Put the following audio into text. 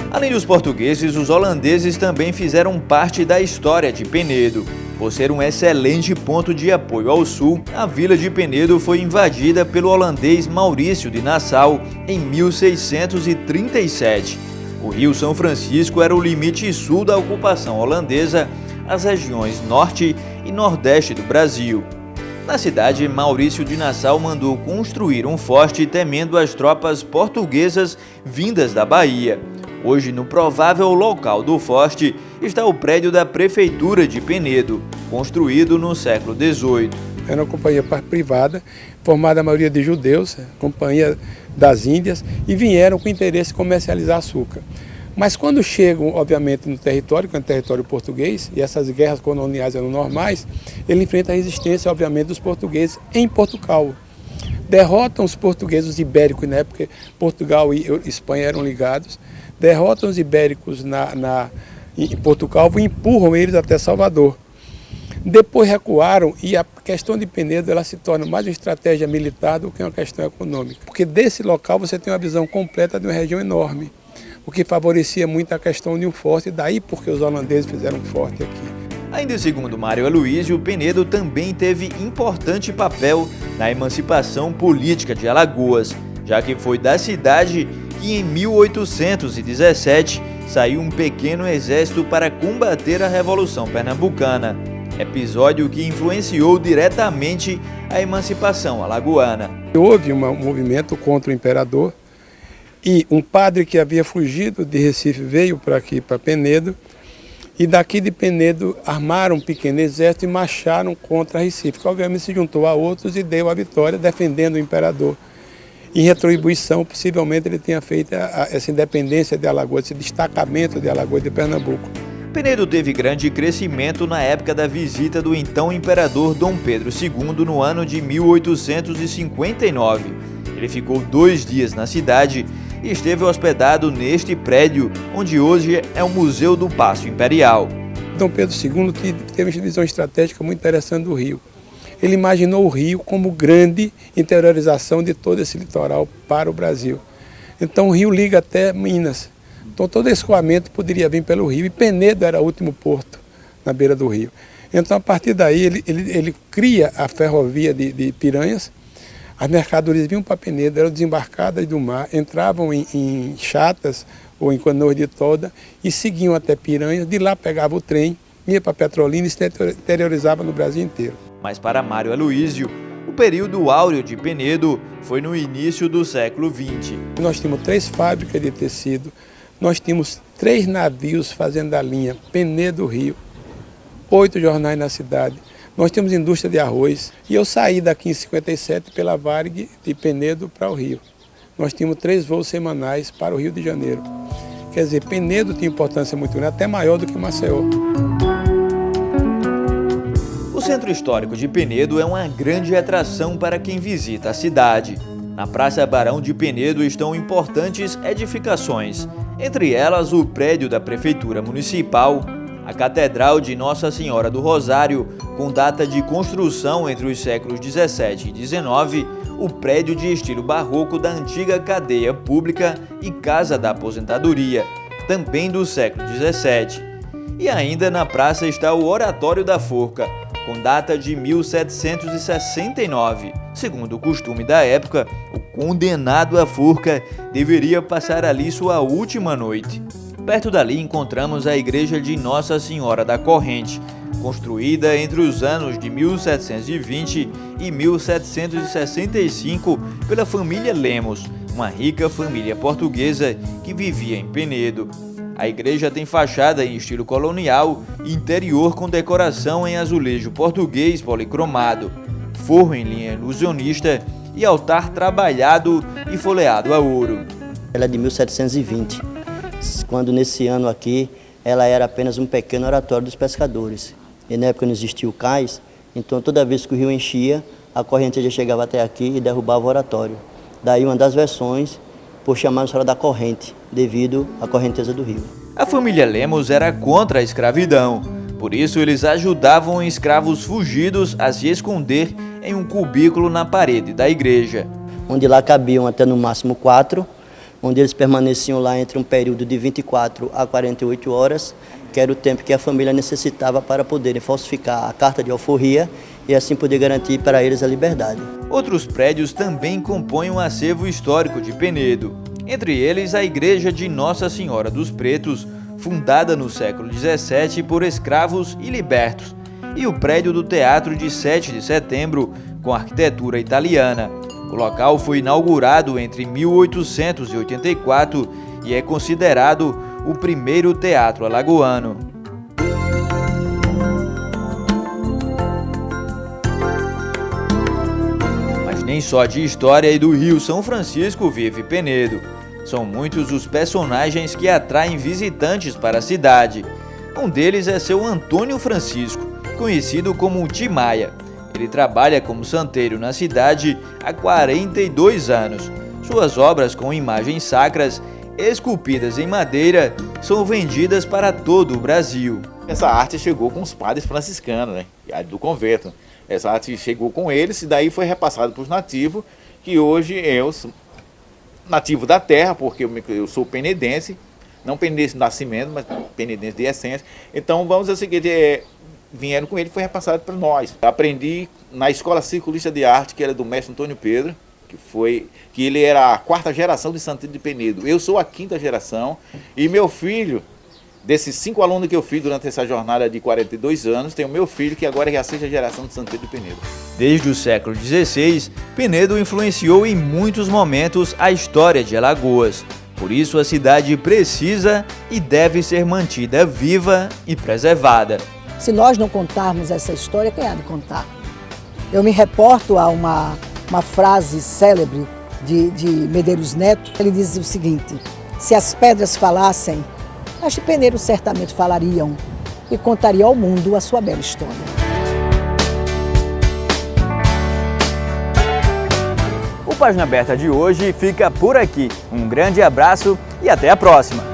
Além dos portugueses, os holandeses também fizeram parte da história de Penedo. Por ser um excelente ponto de apoio ao sul, a vila de Penedo foi invadida pelo holandês Maurício de Nassau em 1637. O Rio São Francisco era o limite sul da ocupação holandesa, as regiões norte e nordeste do Brasil. Na cidade, Maurício de Nassau mandou construir um forte temendo as tropas portuguesas vindas da Bahia. Hoje, no provável local do forte, está o prédio da Prefeitura de Penedo, construído no século XVIII. Era uma companhia privada, formada a maioria de judeus, companhia das Índias, e vieram com interesse de comercializar açúcar. Mas quando chegam, obviamente, no território, que é um território português, e essas guerras coloniais eram normais, ele enfrenta a resistência, obviamente, dos portugueses em Portugal. Derrotam os portugueses, os ibéricos, na época Portugal e Espanha eram ligados, derrotam os ibéricos em Portugal e empurram eles até Salvador. Depois recuaram e a questão de Penedo ela se torna mais uma estratégia militar do que uma questão econômica. Porque desse local você tem uma visão completa de uma região enorme, o que favorecia muito a questão de um forte, e daí porque os holandeses fizeram um forte aqui. Ainda segundo Mário Aloísio, Penedo também teve importante papel na emancipação política de Alagoas, já que foi da cidade que em 1817 saiu um pequeno exército para combater a Revolução Pernambucana, episódio que influenciou diretamente a emancipação alagoana. Houve um movimento contra o imperador e um padre que havia fugido de Recife veio para aqui, para Penedo, e daqui de Penedo armaram um pequeno exército e marcharam contra Recife, que obviamente se juntou a outros e deu a vitória defendendo o imperador. Em retribuição, possivelmente ele tenha feito essa independência de Alagoas, esse destacamento de Alagoas de Pernambuco. Penedo teve grande crescimento na época da visita do então imperador Dom Pedro II no ano de 1859. Ele ficou 2 dias na cidade e esteve hospedado neste prédio, onde hoje é o Museu do Paço Imperial. Dom Pedro II teve uma visão estratégica muito interessante do Rio. Ele imaginou o Rio como grande interiorização de todo esse litoral para o Brasil. Então o Rio liga até Minas. Então todo esse escoamento poderia vir pelo Rio, e Penedo era o último porto na beira do Rio. Então a partir daí ele cria a ferrovia de Piranhas. As mercadorias vinham para Penedo, eram desembarcadas do mar, entravam em chatas ou em canoas de tolda e seguiam até Piranhas. De lá pegava o trem, ia para Petrolina e se interiorizava no Brasil inteiro. Mas para Mário Aloísio, o período áureo de Penedo foi no início do século XX. Nós tínhamos 3 fábricas de tecido, nós tínhamos 3 navios fazendo a linha Penedo-Rio, 8 jornais na cidade, nós tínhamos indústria de arroz, e eu saí daqui em 57 pela Varig de Penedo para o Rio. Nós tínhamos 3 voos semanais para o Rio de Janeiro. Quer dizer, Penedo tinha importância muito grande, até maior do que Maceió. O Centro Histórico de Penedo é uma grande atração para quem visita a cidade. Na Praça Barão de Penedo estão importantes edificações, entre elas o prédio da Prefeitura Municipal, a Catedral de Nossa Senhora do Rosário, com data de construção entre os séculos 17 e 19, o prédio de estilo barroco da antiga cadeia pública e Casa da Aposentadoria, também do século 17. E ainda na praça está o Oratório da Forca, com data de 1769. Segundo o costume da época, o condenado à forca deveria passar ali sua última noite. Perto dali encontramos a igreja de Nossa Senhora da Corrente, construída entre os anos de 1720 e 1765 pela família Lemos, uma rica família portuguesa que vivia em Penedo. A igreja tem fachada em estilo colonial e interior com decoração em azulejo português policromado, forro em linha ilusionista e altar trabalhado e folheado a ouro. Ela é de 1720, quando nesse ano aqui ela era apenas um pequeno oratório dos pescadores. E na época não existia o cais, então toda vez que o rio enchia, a corrente já chegava até aqui e derrubava o oratório. Daí uma das versões por chamar a Senhora da Corrente, devido à correnteza do rio. A família Lemos era contra a escravidão, Por isso, eles ajudavam escravos fugidos a se esconder em um cubículo na parede da igreja. Onde lá cabiam até no máximo 4, onde eles permaneciam lá entre um período de 24 a 48 horas, que era o tempo que a família necessitava para poderem falsificar a carta de alforria e assim poder garantir para eles a liberdade. Outros prédios também compõem um acervo histórico de Penedo, entre eles a Igreja de Nossa Senhora dos Pretos, fundada no século XVII por escravos e libertos, e o prédio do Teatro de 7 de Setembro, com arquitetura italiana. O local foi inaugurado entre 1884 e é considerado o primeiro teatro alagoano. Mas nem só de história e do Rio São Francisco vive Penedo. São muitos os personagens que atraem visitantes para a cidade. Um deles é seu Antônio Francisco, conhecido como Timaya. Ele trabalha como santeiro na cidade há 42 anos. Suas obras com imagens sacras, esculpidas em madeira, são vendidas para todo o Brasil. Essa arte chegou com os padres franciscanos, né, do convento. Essa arte chegou com eles e daí foi repassada para os nativos, que hoje eu sou nativo da terra, porque eu sou penedense, não penedense de nascimento, mas penedense de essência. Então vamos dizer o seguinte, vieram com ele e foi repassado para nós. Aprendi na Escola Circulista de Arte, que era do mestre Antônio Pedro, que ele era a 4ª geração de Santeiro de Penedo. Eu sou a 5ª geração e meu filho, desses 5 alunos que eu fiz durante essa jornada de 42 anos, tem o meu filho que agora é a 6ª geração de Santeiro de Penedo. Desde o século XVI, Penedo influenciou em muitos momentos a história de Alagoas. Por isso a cidade precisa e deve ser mantida viva e preservada. Se nós não contarmos essa história, quem há de contar? Eu me reporto a uma frase célebre de Medeiros Neto. Ele diz o seguinte: se as pedras falassem, as de Penedo certamente falariam e contariam ao mundo a sua bela história. O Página Aberta de hoje fica por aqui. Um grande abraço e até a próxima!